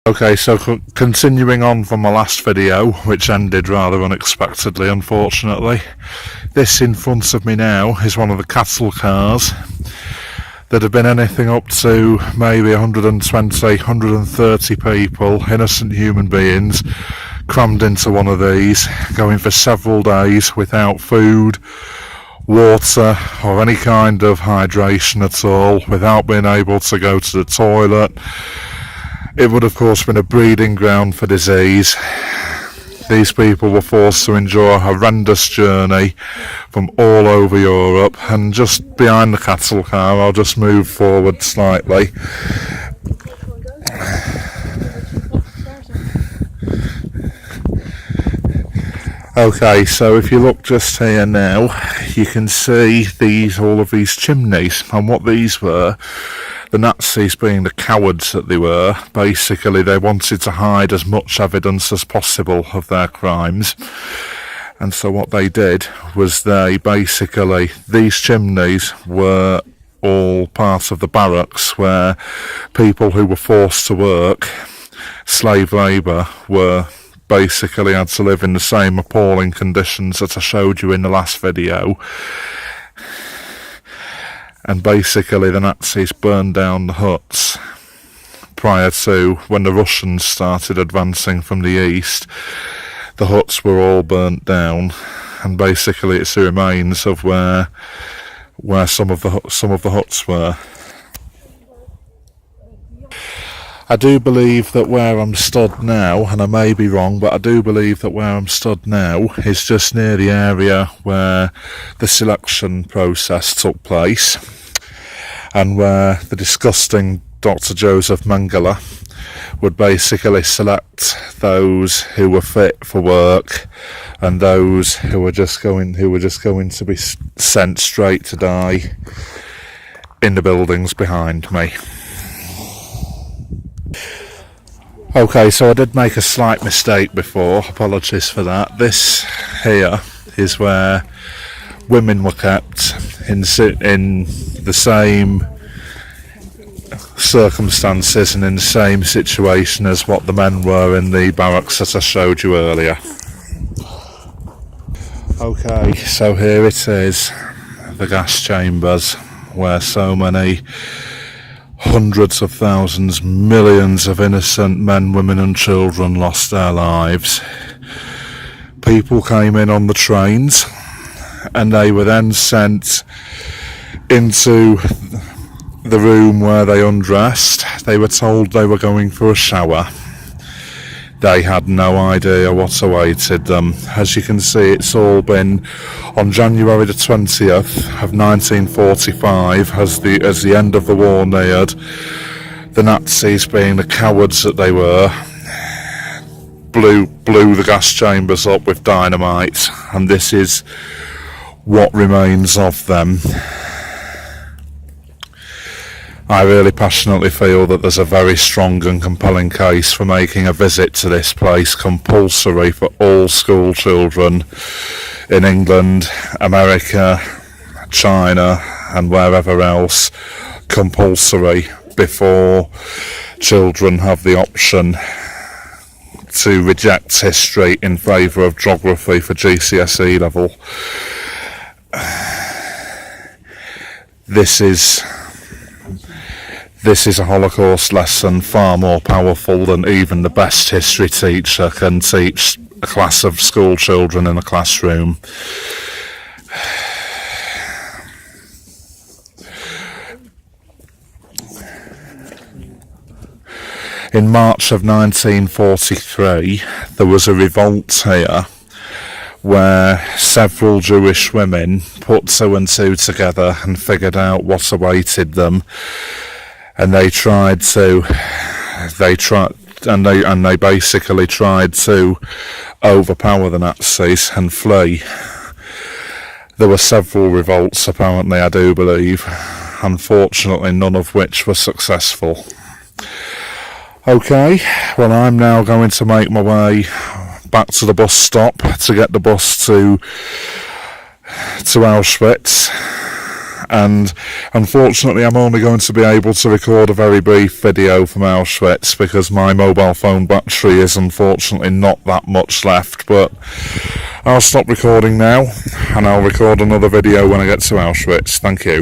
Okay, so continuing on from my last video, which ended rather unexpectedly, unfortunately. This in front of me now is one of the cattle cars. There'd have been anything up to maybe 120, 130 people, innocent human beings, crammed into one of these, going for several days without food, water, or any kind of hydration at all, without being able to go to the toilet. It would of course been a breeding ground for disease. These people were forced to endure a horrendous journey from all over Europe, and just behind the cattle car, I'll just move forward slightly. Okay, so if you look just here now, you can see all of these chimneys, and what these were, the Nazis being the cowards that they were, basically they wanted to hide as much evidence as possible of their crimes. And so what they did was these chimneys were all part of the barracks where people who were forced to work, slave labour, were basically had to live in the same appalling conditions that I showed you in the last video. And basically the Nazis burned down the huts prior to when the Russians started advancing from the east. The huts were all burnt down, and basically it's the remains of where some of the huts were. I do believe that where I'm stood now, and I may be wrong, but I do believe that where I'm stood now is just near the area where the selection process took place, and where the disgusting Dr. Joseph Mengele would basically select those who were fit for work and those who were just going to be sent straight to die in the buildings behind me. Okay, so I did make a slight mistake before, apologies for that. This here is where women were kept in the same circumstances and in the same situation as what the men were in the barracks that I showed you earlier. Okay, so here it is, the gas chambers, where so many hundreds of thousands, millions of innocent men, women and children lost their lives. People came in on the trains and they were then sent into the room where they undressed. They were told they were going for a shower. They had no idea what awaited them. As you can see, it's all been on January the 20th of 1945, as the end of the war neared. The Nazis, being the cowards that they were, blew the gas chambers up with dynamite, and this is what remains of them. I really passionately feel that there's a very strong and compelling case for making a visit to this place compulsory for all school children in England, America, China and wherever else, compulsory, before children have the option to reject history in favour of geography for GCSE level. This is a Holocaust lesson far more powerful than even the best history teacher can teach a class of school children in a classroom. In March of 1943, there was a revolt here where several Jewish women put two and two together and figured out what awaited them. And they basically tried to overpower the Nazis and flee. There were several revolts, apparently, I do believe, unfortunately none of which were successful. Okay, well, I'm now going to make my way back to the bus stop to get the bus to Auschwitz. and unfortunately I'm only going to be able to record a very brief video from Auschwitz because my mobile phone battery is unfortunately not that much left, but I'll stop recording now and I'll record another video when I get to Auschwitz. Thank you.